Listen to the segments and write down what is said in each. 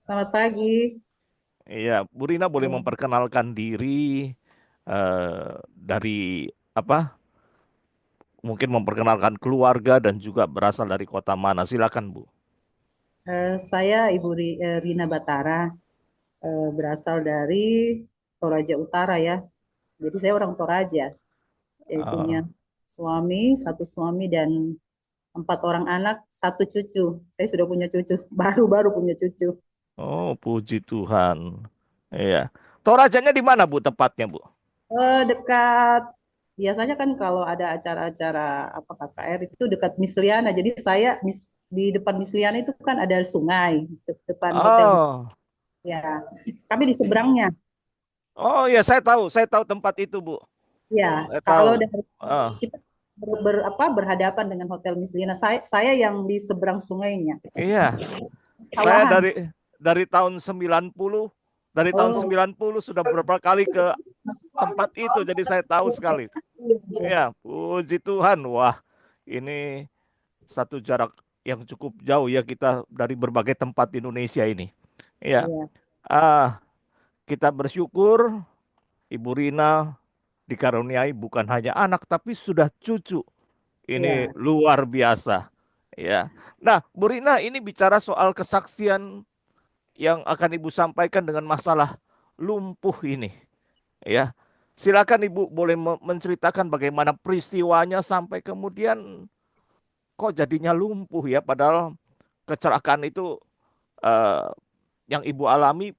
Selamat pagi. Iya, Bu Rina boleh Oh, memperkenalkan diri dari apa? Mungkin memperkenalkan keluarga dan juga berasal dari kota mana. Silakan, Bu. saya Ibu Rina Batara, berasal dari Toraja Utara ya. Jadi saya orang Toraja. Saya punya Ah, satu suami dan 4 orang anak, satu cucu. Saya sudah punya cucu, baru-baru punya cucu. oh, puji Tuhan. Iya. Torajanya di mana, Bu, tepatnya, Bu? Dekat, biasanya kan kalau ada acara-acara apa KKR itu dekat Misliana. Jadi di depan Misliana itu kan ada sungai, depan hotel. Oh, Ya, kami di seberangnya. oh ya, saya tahu tempat itu, Bu. Ya, Saya tahu. kalau dari Ah, kita berhadapan dengan Hotel Mislina, saya yang di seberang sungainya, iya. Saya Sawahan. dari tahun 90, dari tahun Oh, 90 sudah beberapa kali ke tempat itu, jadi saya tahu sekali. Ya, puji Tuhan. Wah, ini satu jarak yang cukup jauh ya kita dari berbagai tempat di Indonesia ini. Ya, iya, ah, kita bersyukur Ibu Rina dikaruniai bukan hanya anak tapi sudah cucu. Ini iya, luar biasa. Ya. Nah, Bu Rina ini bicara soal kesaksian yang akan Ibu sampaikan dengan masalah lumpuh ini. Ya. Silakan Ibu boleh menceritakan bagaimana peristiwanya sampai kemudian kok jadinya lumpuh ya padahal kecelakaan itu eh, yang ibu alami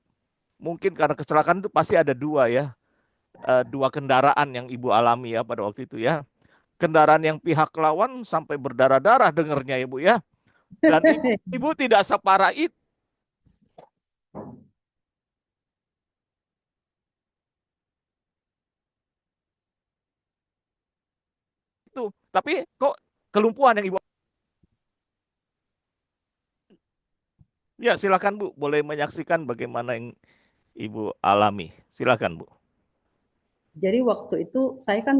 mungkin karena kecelakaan itu pasti ada dua ya. Dua kendaraan yang ibu alami ya pada waktu itu ya, kendaraan yang pihak lawan sampai berdarah-darah dengernya ibu ya, dan ibu tidak separah itu, tapi kok kelumpuhan yang ibu. Ya silakan Bu, boleh menyaksikan bagaimana yang ibu alami, silakan Bu. jadi waktu itu saya kan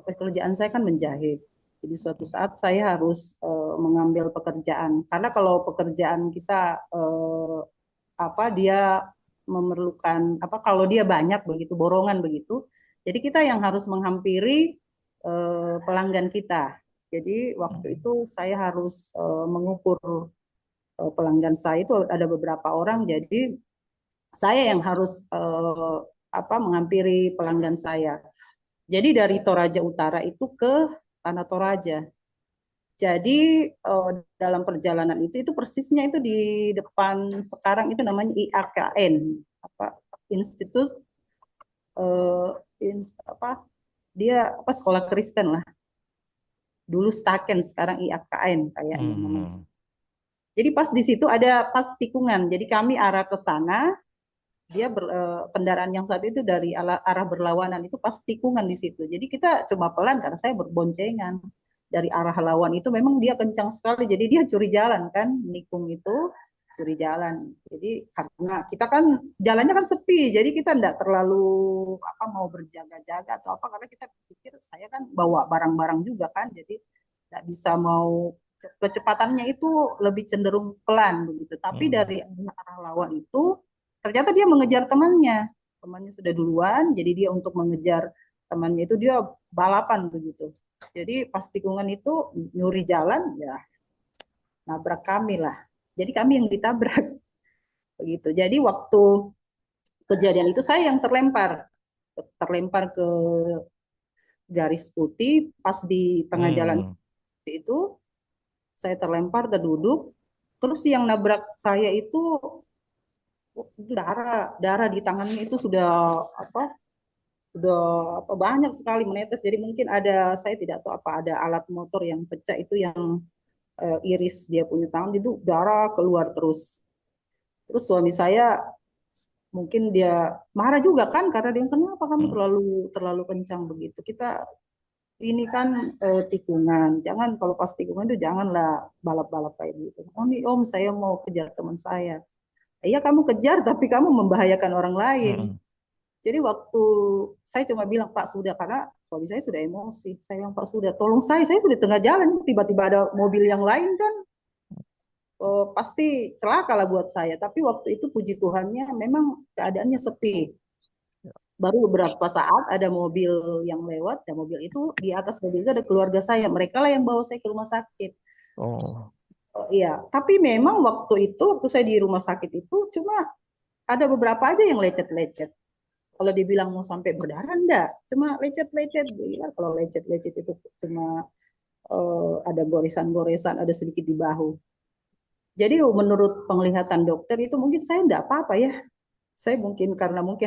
pekerjaan saya kan menjahit. Jadi suatu saat saya harus mengambil pekerjaan. Karena kalau pekerjaan kita apa dia memerlukan apa kalau dia banyak begitu borongan begitu, jadi kita yang harus menghampiri pelanggan kita. Jadi waktu itu saya harus mengukur pelanggan saya itu ada beberapa orang, jadi saya yang harus menghampiri pelanggan saya. Jadi dari Toraja Utara itu ke Tanah Toraja. Jadi dalam perjalanan itu persisnya itu di depan sekarang itu namanya IAKN, apa Institut eh, apa dia apa sekolah Kristen lah. Dulu Staken, sekarang IAKN kayaknya namanya. Hmm. Jadi pas di situ ada pas tikungan. Jadi kami arah ke sana, kendaraan yang satu itu dari arah berlawanan itu pas tikungan di situ. Jadi kita cuma pelan karena saya berboncengan. Dari arah lawan itu memang dia kencang sekali. Jadi dia curi jalan kan, nikung itu curi jalan. Jadi karena kita kan jalannya kan sepi, jadi kita enggak terlalu apa mau berjaga-jaga atau apa karena kita pikir saya kan bawa barang-barang juga kan, jadi enggak bisa mau kecepatannya itu lebih cenderung pelan begitu. Tapi Hmm. dari arah lawan itu ternyata dia mengejar temannya. Temannya sudah duluan, jadi dia untuk mengejar temannya itu dia balapan begitu. Jadi pas tikungan itu nyuri jalan ya nabrak kami lah. Jadi kami yang ditabrak begitu. Jadi waktu kejadian itu saya yang terlempar ke garis putih pas di tengah jalan Hmm. itu saya terlempar terduduk. Terus yang nabrak saya itu darah darah di tangannya itu apa sudah apa banyak sekali menetes. Jadi mungkin ada saya tidak tahu apa ada alat motor yang pecah itu yang iris dia punya tangan itu darah keluar terus. Terus suami saya mungkin dia marah juga kan karena dia kenapa kamu Hmm. terlalu terlalu kencang begitu. Kita ini kan tikungan. Jangan kalau pas tikungan itu janganlah balap-balap kayak gitu. Oh nih om saya mau kejar teman saya. Iya kamu kejar tapi kamu membahayakan orang lain. Hmm. Jadi waktu saya cuma bilang Pak sudah karena suami saya sudah emosi. Saya bilang Pak sudah tolong saya sudah di tengah jalan tiba-tiba ada mobil yang lain kan pasti celaka lah buat saya. Tapi waktu itu puji Tuhannya memang keadaannya sepi. Baru beberapa saat ada mobil yang lewat, dan mobil itu di atas mobil itu ada keluarga saya. Mereka lah yang bawa saya ke rumah sakit. Oh, Oh, iya, tapi memang waktu saya di rumah sakit itu cuma ada beberapa aja yang lecet-lecet. Kalau dibilang mau sampai berdarah enggak, cuma lecet-lecet. Gila, kalau lecet-lecet itu cuma ada goresan-goresan, ada sedikit di bahu. Jadi menurut penglihatan dokter itu mungkin saya enggak apa-apa ya. Saya mungkin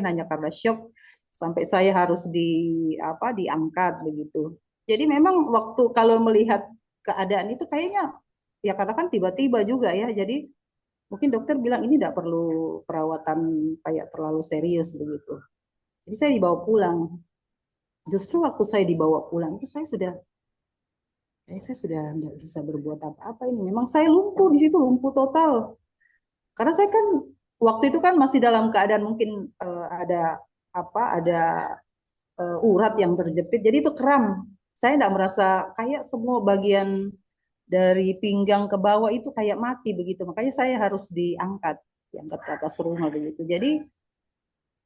hanya karena shock sampai saya harus diangkat begitu. Jadi memang waktu kalau melihat keadaan itu kayaknya ya karena kan tiba-tiba juga ya. Jadi mungkin dokter bilang ini tidak perlu perawatan kayak terlalu serius begitu. Jadi saya dibawa pulang. Justru waktu saya dibawa pulang itu saya sudah tidak bisa berbuat apa-apa ini. Memang saya lumpuh di situ, lumpuh total. Karena saya kan waktu itu kan masih dalam keadaan mungkin ada urat yang terjepit, jadi itu kram. Saya tidak merasa kayak semua bagian dari pinggang ke bawah itu kayak mati begitu. Makanya saya harus diangkat ke atas rumah begitu. Jadi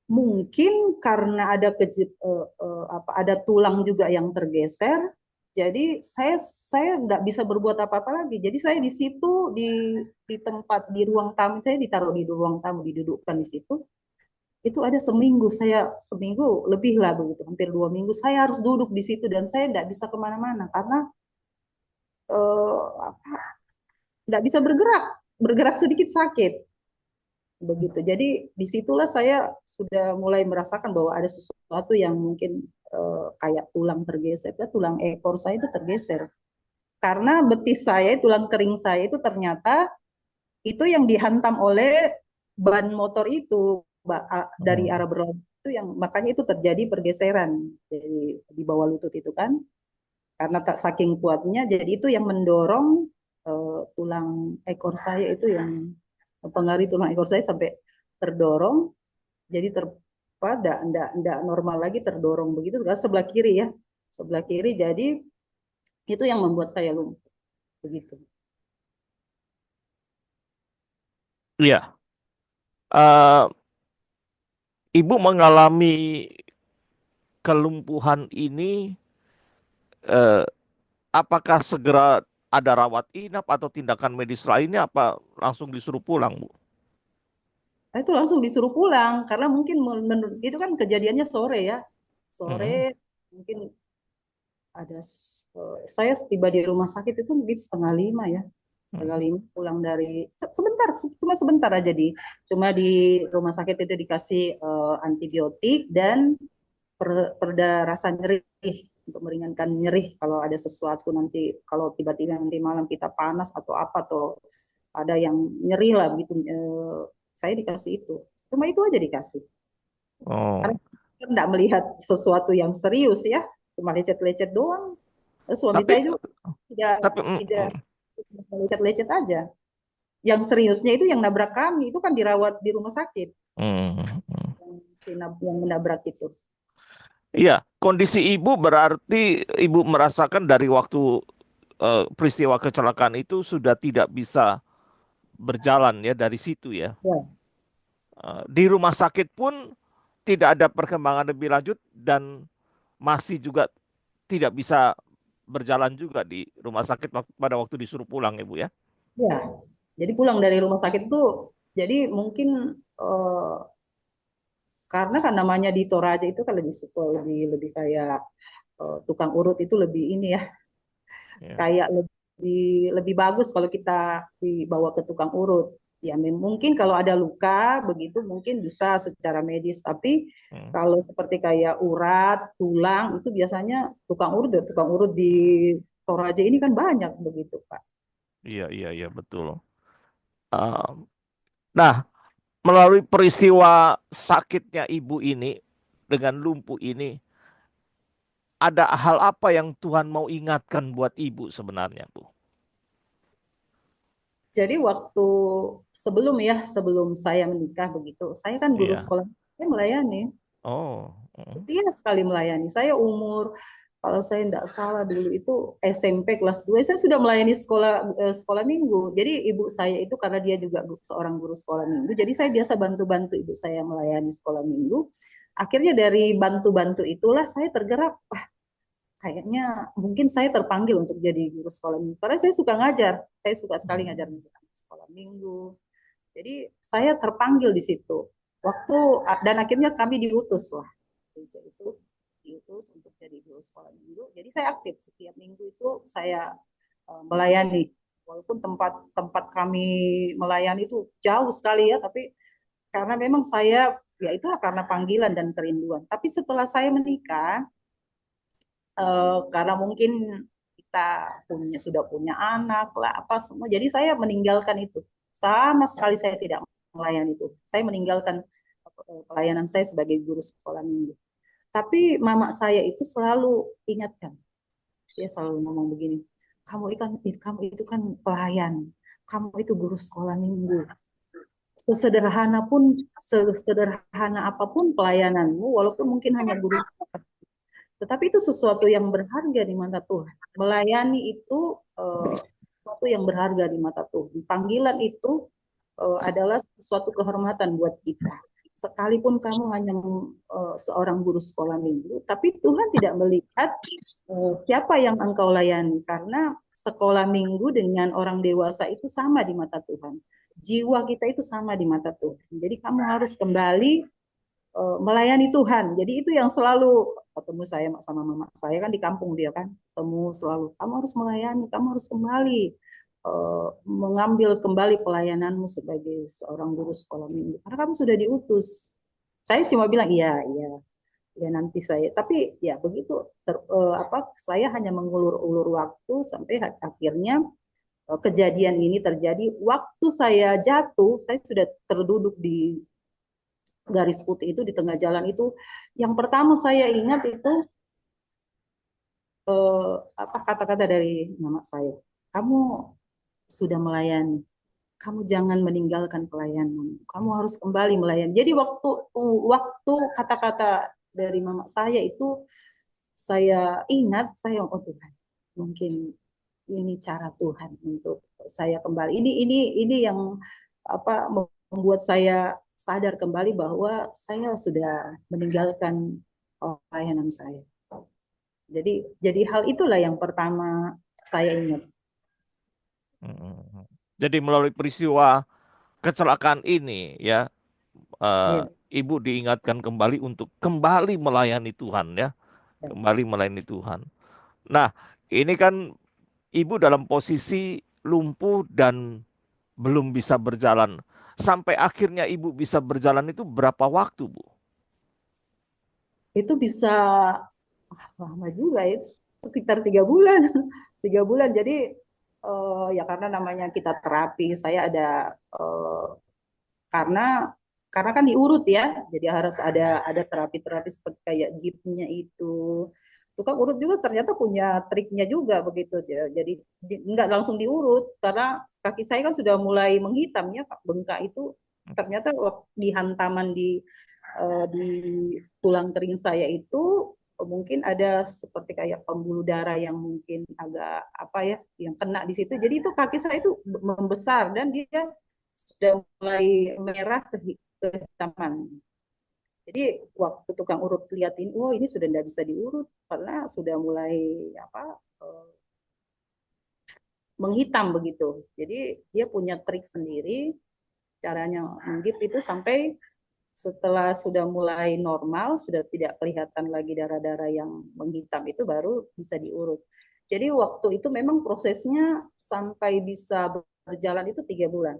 mungkin karena ada tulang juga yang tergeser, jadi saya nggak bisa berbuat apa-apa lagi. Jadi saya di situ di tempat di ruang tamu, saya ditaruh di ruang tamu, didudukkan di situ. Itu ada seminggu lebih lah begitu, hampir 2 minggu saya harus duduk di situ dan saya nggak bisa kemana-mana karena nggak bisa bergerak sedikit sakit begitu. Jadi disitulah saya sudah mulai merasakan bahwa ada sesuatu yang mungkin kayak tulang tergeser, tulang ekor saya itu tergeser karena betis saya, tulang kering saya itu ternyata itu yang dihantam oleh ban motor itu dari arah berlawanan itu yang makanya itu terjadi pergeseran jadi di bawah lutut itu kan karena tak saking kuatnya jadi itu yang mendorong tulang ekor saya itu yang mempengaruhi tulang ekor saya sampai terdorong jadi pada enggak normal lagi terdorong begitu kan sebelah kiri jadi itu yang membuat saya lumpuh begitu. iya. Eh, Ibu mengalami kelumpuhan ini, eh, apakah segera ada rawat inap atau tindakan medis lainnya, apa langsung disuruh pulang, Bu? Itu langsung disuruh pulang karena mungkin itu kan kejadiannya sore ya Mm, sore mungkin saya tiba di rumah sakit itu mungkin setengah 5 ya setengah mm, lima pulang dari sebentar cuma sebentar aja cuma di rumah sakit itu dikasih antibiotik dan perda rasa nyeri untuk meringankan nyeri kalau ada sesuatu nanti kalau tiba-tiba nanti malam kita panas atau apa atau ada yang nyeri lah begitu saya dikasih itu cuma itu aja dikasih karena Oh, kita tidak melihat sesuatu yang serius ya cuma lecet-lecet doang. Suami tapi saya juga tidak tapi tidak lecet-lecet aja yang seriusnya itu yang nabrak kami itu kan dirawat di rumah sakit mm. yang menabrak itu. Iya, kondisi ibu berarti ibu merasakan dari waktu peristiwa kecelakaan itu sudah tidak bisa berjalan ya dari situ ya. Ya. Di rumah sakit pun tidak ada perkembangan lebih lanjut dan masih juga tidak bisa berjalan juga di rumah sakit pada waktu disuruh pulang ibu ya. Ya, jadi pulang dari rumah sakit itu, jadi mungkin eh, karena kan namanya di Toraja itu kan lebih lebih lebih kayak tukang urut itu lebih ini ya, Ya. kayak lebih bagus kalau kita dibawa ke tukang urut. Ya, mungkin kalau ada luka begitu mungkin bisa secara medis, tapi Hmm. kalau seperti kayak urat, tulang itu biasanya tukang urut di Toraja ini kan banyak begitu, Pak. Iya iya iya betul. Uh, nah, melalui peristiwa sakitnya ibu ini dengan lumpuh ini, ada hal apa yang Tuhan mau ingatkan buat ibu sebenarnya, Bu? Jadi waktu sebelum saya menikah begitu, saya kan guru Iya. sekolah, saya melayani, Oh. setia sekali melayani. Saya umur kalau saya tidak salah dulu itu SMP kelas 2 saya sudah melayani sekolah minggu. Jadi ibu saya itu karena dia juga seorang guru sekolah minggu, jadi saya biasa bantu-bantu ibu saya melayani sekolah minggu. Akhirnya dari bantu-bantu itulah saya tergerak, wah kayaknya mungkin saya terpanggil untuk jadi guru sekolah minggu. Karena saya suka ngajar, saya suka sekali ngajar sekolah minggu. Jadi saya terpanggil di situ. Dan akhirnya kami diutus lah. Jadi itu diutus untuk jadi guru sekolah minggu. Jadi saya aktif setiap minggu itu saya melayani. Walaupun tempat kami melayani itu jauh sekali ya, tapi karena memang saya ya itulah karena panggilan dan kerinduan. Tapi setelah saya menikah, karena mungkin kita sudah punya anak lah apa semua, jadi saya meninggalkan itu. Sama sekali saya tidak melayani itu. Saya meninggalkan pelayanan saya sebagai guru sekolah minggu. Tapi mama saya itu selalu ingatkan, dia selalu ngomong begini, kamu itu kan pelayan, kamu itu guru sekolah minggu. Sesederhana apapun pelayananmu, walaupun mungkin hanya guru sekolah, tetapi itu sesuatu yang berharga di mata Tuhan. Melayani itu sesuatu yang berharga di mata Tuhan. Panggilan itu adalah suatu kehormatan buat kita. Sekalipun kamu hanya seorang guru sekolah minggu, tapi Tuhan tidak melihat siapa yang engkau layani, karena sekolah minggu dengan orang dewasa itu sama di mata Tuhan. Jiwa kita itu sama di mata Tuhan. Jadi kamu harus kembali melayani Tuhan. Jadi itu yang selalu ketemu saya sama mama saya kan di kampung dia kan, ketemu selalu, kamu harus melayani, kamu harus kembali mengambil kembali pelayananmu sebagai seorang guru sekolah minggu karena kamu sudah diutus. Saya cuma bilang iya iya ya nanti saya, tapi ya begitu saya hanya mengulur-ulur waktu sampai akhirnya kejadian ini terjadi. Waktu saya jatuh, saya sudah terduduk di garis putih itu di tengah jalan itu. Yang pertama saya ingat itu apa kata-kata dari mama saya, kamu sudah melayani, kamu jangan meninggalkan pelayanan, kamu harus kembali melayani. Jadi waktu kata-kata dari mama saya itu saya ingat, saya oh Tuhan, mungkin ini cara Tuhan untuk saya kembali. Ini yang apa membuat saya sadar kembali bahwa saya sudah meninggalkan pelayanan saya. Jadi hal itulah yang pertama saya ingat. Jadi melalui peristiwa kecelakaan ini ya, Ya, ibu diingatkan kembali untuk kembali melayani Tuhan ya, ya. kembali melayani Tuhan. Nah, ini kan ibu dalam posisi lumpuh dan belum bisa berjalan. Sampai akhirnya ibu bisa berjalan itu berapa waktu, Bu? Itu bisa lama juga ya, sekitar 3 bulan. 3 bulan. Jadi ya karena namanya kita terapi, saya ada karena kan diurut ya, jadi harus ada terapi-terapi seperti kayak gipnya itu. Tukang urut juga ternyata punya triknya juga begitu. Jadi nggak langsung diurut karena kaki saya kan sudah mulai menghitam ya, bengkak itu ternyata dihantaman di tulang kering saya itu mungkin ada seperti kayak pembuluh darah yang mungkin agak apa ya yang kena di situ. Jadi itu kaki saya itu membesar dan dia sudah mulai merah kehitaman. Jadi waktu tukang urut liatin, oh ini sudah tidak bisa diurut karena sudah mulai apa menghitam begitu. Jadi dia punya trik sendiri caranya menggip itu sampai setelah sudah mulai normal, sudah tidak kelihatan lagi darah-darah yang menghitam itu baru bisa diurut. Jadi waktu itu memang prosesnya sampai bisa berjalan itu 3 bulan.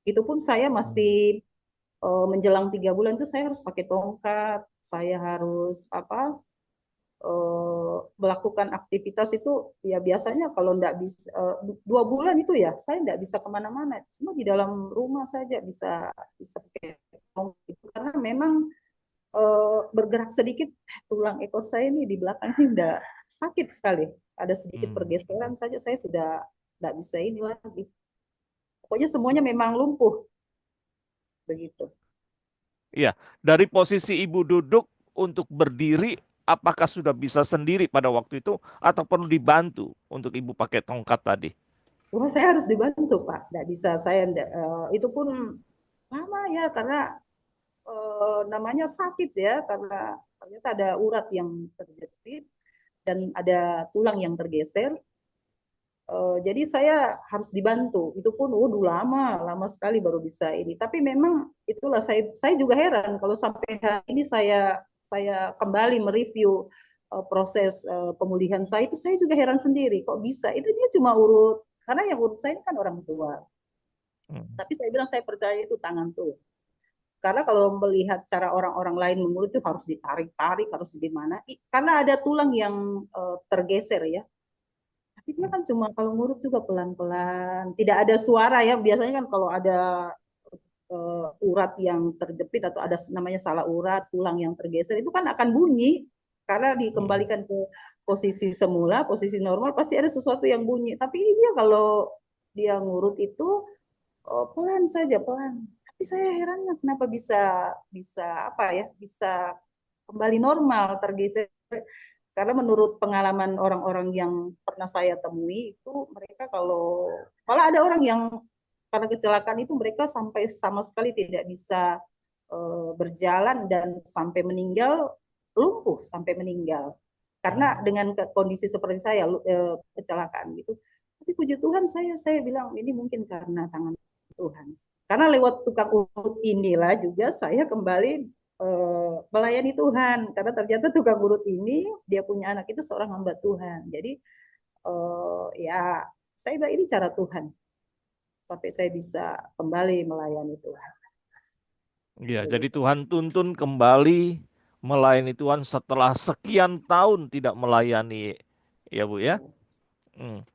Itu pun saya masih menjelang 3 bulan itu saya harus pakai tongkat, saya harus melakukan aktivitas itu ya biasanya kalau enggak bisa 2 bulan itu ya saya enggak bisa kemana-mana, cuma di dalam rumah saja bisa pakai tongkat itu karena memang bergerak sedikit tulang ekor saya ini di belakang ini enggak sakit sekali, ada sedikit pergeseran saja saya sudah enggak bisa ini lagi, pokoknya semuanya memang lumpuh begitu. Iya, dari posisi ibu duduk untuk berdiri apakah sudah bisa sendiri pada waktu itu atau perlu dibantu untuk ibu pakai tongkat tadi? Wah, saya harus dibantu, Pak. Nggak bisa saya, itu pun lama ya, karena namanya sakit ya, karena ternyata ada urat yang terjepit dan ada tulang yang tergeser. Jadi saya harus dibantu. Itu pun waduh lama sekali baru bisa ini. Tapi memang itulah saya juga heran kalau sampai hari ini saya kembali mereview proses pemulihan saya itu, saya juga heran sendiri kok bisa. Itu dia cuma urut, karena yang urut saya ini kan orang tua. Hmm. Tapi saya bilang saya percaya itu tangan tuh. Karena kalau melihat cara orang-orang lain mengurut itu harus ditarik-tarik, harus gimana. Karena ada tulang yang tergeser ya. Tapi dia kan cuma kalau ngurut juga pelan-pelan, tidak ada suara ya. Biasanya kan kalau ada urat yang terjepit atau ada namanya salah urat, tulang yang tergeser itu kan akan bunyi karena Hmm. dikembalikan ke posisi semula, posisi normal pasti ada sesuatu yang bunyi. Tapi ini dia kalau dia ngurut itu pelan saja, pelan. Tapi saya herannya kenapa bisa bisa apa ya, bisa kembali normal, tergeser. Karena menurut pengalaman orang-orang yang pernah saya temui itu mereka kalau malah ada orang yang karena kecelakaan itu mereka sampai sama sekali tidak bisa berjalan dan sampai meninggal, lumpuh sampai meninggal karena Hmm. dengan kondisi seperti saya kecelakaan gitu. Tapi puji Tuhan saya bilang ini mungkin karena tangan Tuhan. Karena lewat tukang urut inilah juga saya kembali melayani Tuhan. Karena ternyata tukang urut ini dia punya anak itu seorang hamba Tuhan. Jadi ya saya bilang ini cara Tuhan sampai saya bisa kembali melayani Tuhan. Ya, jadi Tuhan tuntun kembali melayani Tuhan setelah sekian tahun tidak melayani, ya Bu ya. Hmm.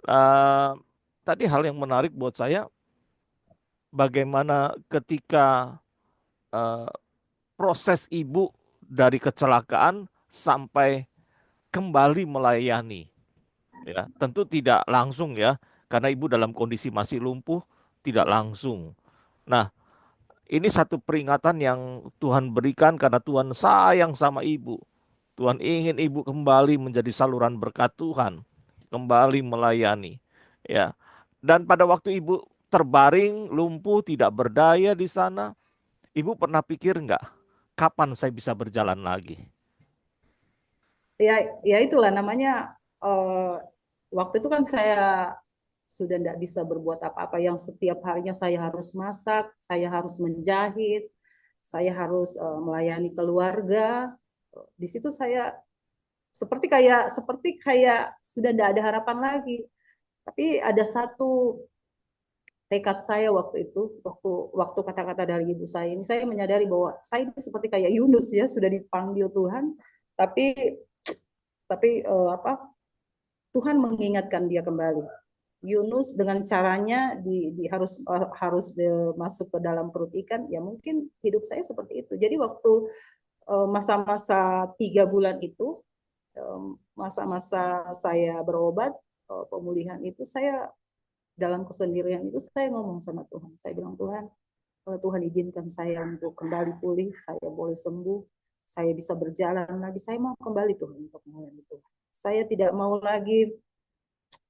Eh, Tadi hal yang menarik buat saya, bagaimana ketika eh, proses ibu dari kecelakaan sampai kembali melayani. Ya, tentu tidak langsung ya, karena ibu dalam kondisi masih lumpuh, tidak langsung. Nah, ini satu peringatan yang Tuhan berikan karena Tuhan sayang sama ibu. Tuhan ingin ibu kembali menjadi saluran berkat Tuhan, kembali melayani. Ya. Dan pada waktu ibu terbaring, lumpuh, tidak berdaya di sana, ibu pernah pikir nggak, kapan saya bisa berjalan lagi? Ya, ya itulah namanya waktu itu kan saya sudah tidak bisa berbuat apa-apa yang setiap harinya saya harus masak, saya harus menjahit, saya harus melayani keluarga. Di situ saya seperti kayak sudah tidak ada harapan lagi. Tapi ada satu tekad saya waktu itu, waktu kata-kata dari ibu saya ini, saya menyadari bahwa saya ini seperti kayak Yunus ya, sudah dipanggil Tuhan, tapi apa Tuhan mengingatkan dia kembali. Yunus dengan caranya harus masuk ke dalam perut ikan, ya mungkin hidup saya seperti itu. Jadi waktu masa-masa 3 bulan itu, masa-masa saya berobat, pemulihan itu saya dalam kesendirian itu saya ngomong sama Tuhan. Saya bilang Tuhan, kalau Tuhan izinkan saya untuk kembali pulih, saya boleh sembuh, saya bisa berjalan lagi, saya mau kembali Tuhan untuk melayani Tuhan. Saya tidak mau lagi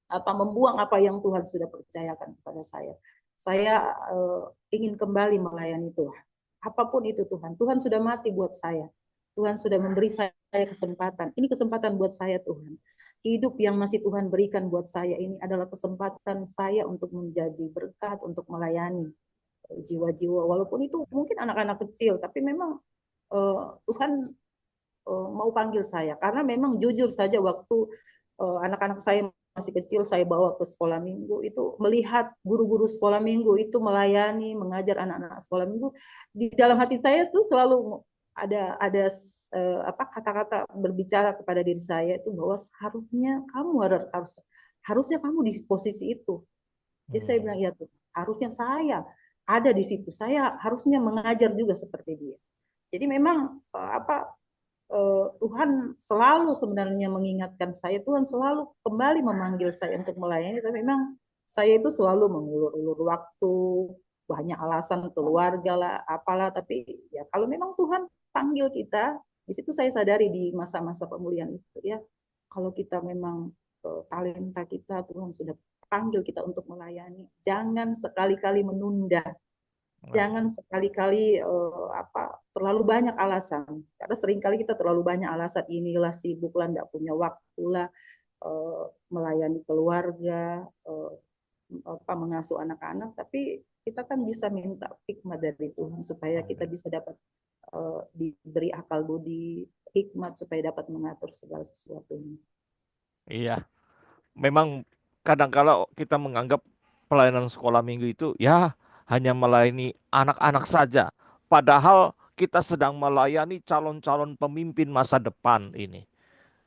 membuang apa yang Tuhan sudah percayakan kepada saya. Saya ingin kembali melayani Tuhan. Apapun itu Tuhan, Tuhan sudah mati buat saya. Tuhan sudah memberi saya kesempatan. Ini kesempatan buat saya Tuhan. Hidup yang masih Tuhan berikan buat saya ini adalah kesempatan saya untuk menjadi berkat, untuk melayani jiwa-jiwa. Walaupun itu mungkin anak-anak kecil, tapi memang Tuhan mau panggil saya. Karena memang jujur saja waktu anak-anak saya masih kecil, saya bawa ke sekolah minggu, itu melihat guru-guru sekolah minggu itu melayani, mengajar anak-anak sekolah minggu, di dalam hati saya tuh selalu ada kata-kata berbicara kepada diri saya itu bahwa harusnya kamu harusnya kamu di posisi itu. Jadi saya bilang Hmm. ya tuh, harusnya saya ada di situ. Saya harusnya mengajar juga seperti dia. Jadi memang Tuhan selalu sebenarnya mengingatkan saya, Tuhan selalu kembali memanggil saya untuk melayani, tapi memang saya itu selalu mengulur-ulur waktu, banyak alasan keluarga lah, apalah, tapi ya kalau memang Tuhan panggil kita, Di situ saya sadari di masa-masa pemulihan itu ya, kalau kita memang talenta kita Tuhan sudah panggil kita untuk melayani, jangan sekali-kali menunda, jangan sekali-kali terlalu banyak alasan. Karena seringkali kita terlalu banyak alasan, inilah sibuk lah, nggak punya waktu lah, melayani keluarga, mengasuh anak-anak, tapi kita kan bisa minta hikmat dari Tuhan supaya kita bisa dapat diberi akal budi, hikmat supaya dapat mengatur segala sesuatunya. Iya, memang kadang-kala kita menganggap pelayanan sekolah minggu itu ya hanya melayani anak-anak saja. Padahal kita sedang melayani calon-calon pemimpin masa depan ini. Ya,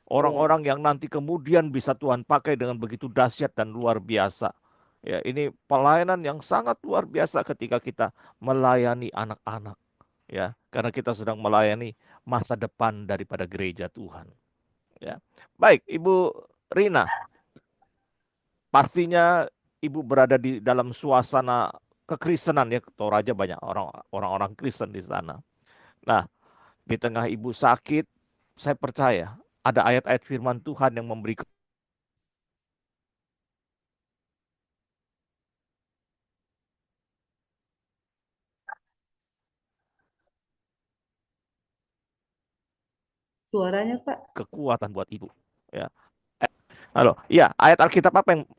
Orang-orang yang nanti kemudian bisa Tuhan pakai dengan begitu dahsyat dan luar biasa. Ya, ini pelayanan yang sangat luar biasa ketika kita melayani anak-anak. Ya, karena kita sedang melayani masa depan daripada gereja Tuhan. Ya. Baik, Ibu Rina, pastinya Ibu berada di dalam suasana kekristenan ya, Toraja banyak orang-orang Kristen di sana. Nah, di tengah Ibu sakit, saya percaya ada ayat-ayat firman Tuhan yang memberi. suaranya Pak. Kekuatan buat ibu. Ya, halo. Ya, ayat Alkitab apa yang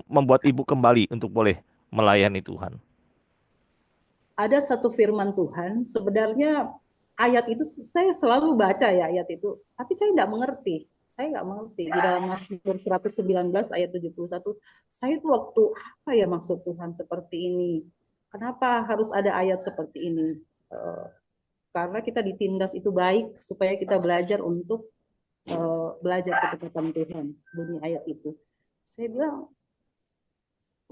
membuat ibu kembali untuk boleh melayani Tuhan? Ada satu firman Tuhan, sebenarnya ayat itu saya selalu baca ya ayat itu, tapi saya nggak mengerti. Saya nggak mengerti di dalam Mazmur 119 ayat 71. Saya itu waktu apa ya maksud Tuhan seperti ini? Kenapa harus ada ayat seperti ini? Karena kita ditindas itu baik supaya kita belajar untuk belajar ketetapan Tuhan. Bunyi ayat itu. Saya bilang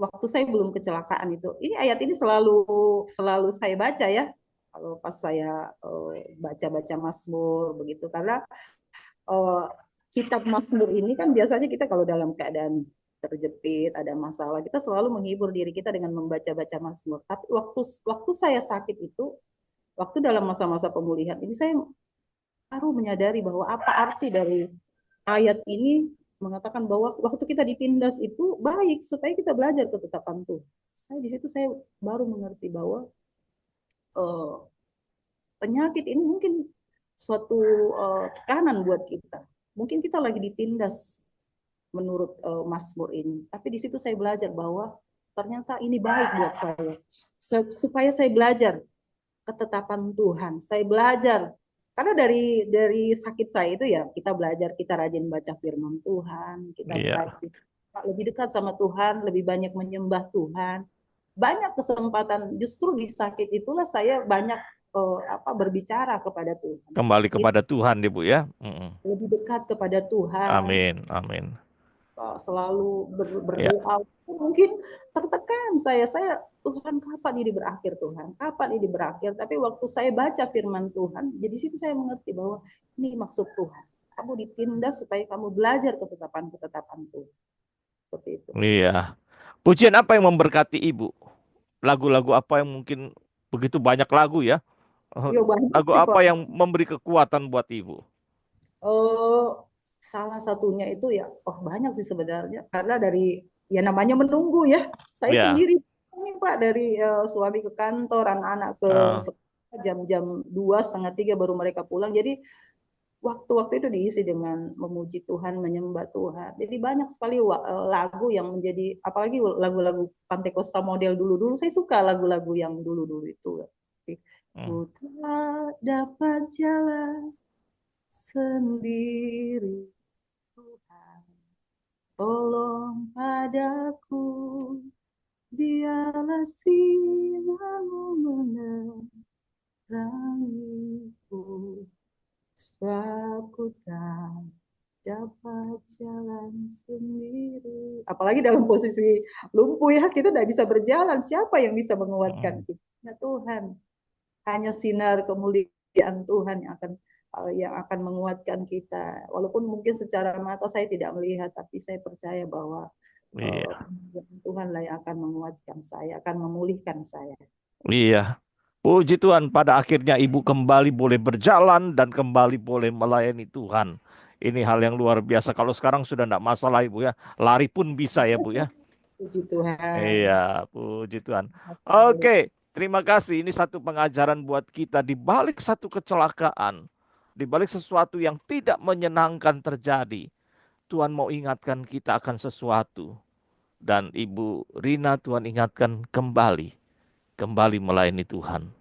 waktu saya belum kecelakaan itu, ini ayat ini selalu selalu saya baca ya. Kalau pas saya baca-baca Mazmur begitu, karena uh, kitab Mazmur ini kan biasanya kita kalau dalam keadaan terjepit, ada masalah, kita selalu menghibur diri kita dengan membaca-baca Mazmur. Tapi waktu waktu saya sakit itu, waktu dalam masa-masa pemulihan ini saya baru menyadari bahwa apa arti dari ayat ini mengatakan bahwa waktu kita ditindas itu baik supaya kita belajar ketetapan Tuhan. Saya di situ saya baru mengerti bahwa uh, penyakit ini mungkin suatu tekanan buat kita. Mungkin kita lagi ditindas menurut Mazmur ini, tapi di situ saya belajar bahwa ternyata ini baik buat saya. Supaya saya belajar ketetapan Tuhan. Saya belajar karena dari sakit saya itu ya kita belajar, kita rajin baca firman Tuhan, kita Iya, rajin lebih dekat sama Tuhan, lebih banyak menyembah Tuhan. Banyak kesempatan justru di sakit itulah saya banyak berbicara kepada Tuhan. kembali Itu kepada Tuhan, Ibu ya. Mm-mm. lebih dekat kepada Tuhan, Amin, amin. selalu Ya, berdoa. Mungkin tertekan saya Tuhan kapan ini berakhir Tuhan, kapan ini berakhir. Tapi waktu saya baca firman Tuhan, jadi situ saya mengerti bahwa ini maksud Tuhan. Kamu ditindas supaya kamu belajar ketetapan-ketetapan Tuhan. Seperti itu. iya. Pujian apa yang memberkati Ibu? Lagu-lagu apa yang mungkin begitu banyak lagu ya? Yo banyak Lagu sih apa Pak. yang memberi kekuatan buat Ibu? Eh, Salah satunya itu ya, banyak sih sebenarnya. Karena dari ya namanya menunggu ya. Saya Ya, sendiri ini Pak dari suami ke kantor, anak-anak ke eh, sekolah, jam-jam 2 setengah 3 baru mereka pulang. Jadi waktu-waktu itu diisi dengan memuji Tuhan, menyembah Tuhan. Jadi banyak sekali lagu yang menjadi, apalagi lagu-lagu Pantai Costa model dulu-dulu. Saya suka lagu-lagu yang dulu-dulu itu. mm, Ku tak dapat jalan sendiri, Tuhan. Tolong padaku, biarlah silamu menerangiku. Sebab ku tak dapat jalan sendiri. Apalagi dalam posisi lumpuh ya, kita tidak bisa berjalan. Siapa yang bisa menguatkan mm. kita? Ya Tuhan. Hanya sinar kemuliaan Tuhan yang akan menguatkan kita. Walaupun mungkin secara mata saya tidak melihat, tapi saya percaya bahwa Iya, Tuhan lah yang akan menguatkan saya, akan memulihkan saya. iya. Puji Tuhan, pada akhirnya Ibu kembali boleh berjalan dan kembali boleh melayani Tuhan. Ini hal yang luar biasa. Kalau sekarang sudah tidak masalah Ibu ya. Lari pun bisa ya Bu ya. Puji Tuhan. Iya, puji Tuhan. Oke, terima kasih. Ini satu pengajaran buat kita di balik satu kecelakaan, di balik sesuatu yang tidak menyenangkan terjadi. Tuhan mau ingatkan kita akan sesuatu. Dan Ibu Rina Tuhan ingatkan kembali, kembali melayani Tuhan.